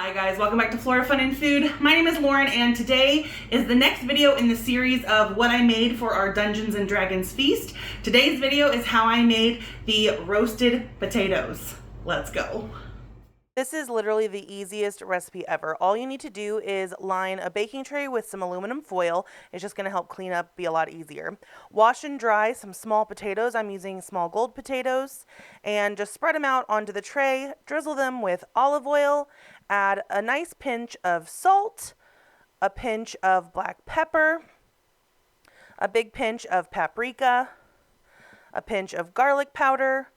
Hi guys, welcome back to Florida Fun and Food. My name is Lauren and today is the next video in the series of what I made for our Dungeons and Dragons feast. Today's video is how I made the roasted potatoes. Let's go. This is literally the easiest recipe ever. All you need to do is line a baking tray with some aluminum foil. It's just going to help clean up, be a lot easier. Wash and dry some small potatoes. I'm using small gold potatoes. And just spread them out onto the tray. Drizzle them with olive oil. Add a nice pinch of salt. A pinch of black pepper. A big pinch of paprika. A pinch of garlic powder.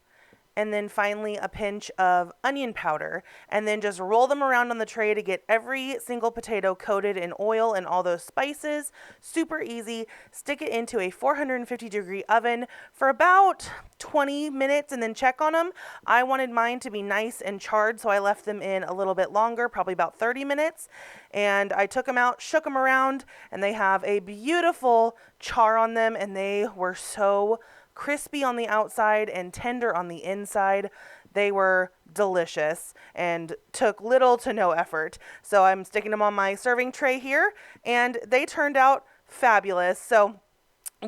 And then finally a pinch of onion powder, and then just roll them around on the tray to get every single potato coated in oil and all those spices. Super easy. Stick it into a 450-degree oven for about 20 minutes and then check on them. I wanted mine to be nice and charred, so I left them in a little bit longer, probably about 30 minutes. And I took them out, shook them around, and they have a beautiful char on them, and they were so crispy on the outside and tender on the inside. They were delicious and took little to no effort. So I'm sticking them on my serving tray here, and they turned out fabulous. So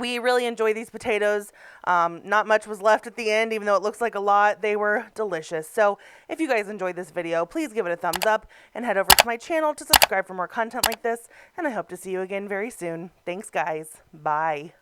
we really enjoy these potatoes. Not much was left at the end, even though it looks like a lot. They were delicious. So if you guys enjoyed this video, please give it a thumbs up and head over to my channel to subscribe for more content like this. And I hope to see you again very soon. Thanks, guys. Bye.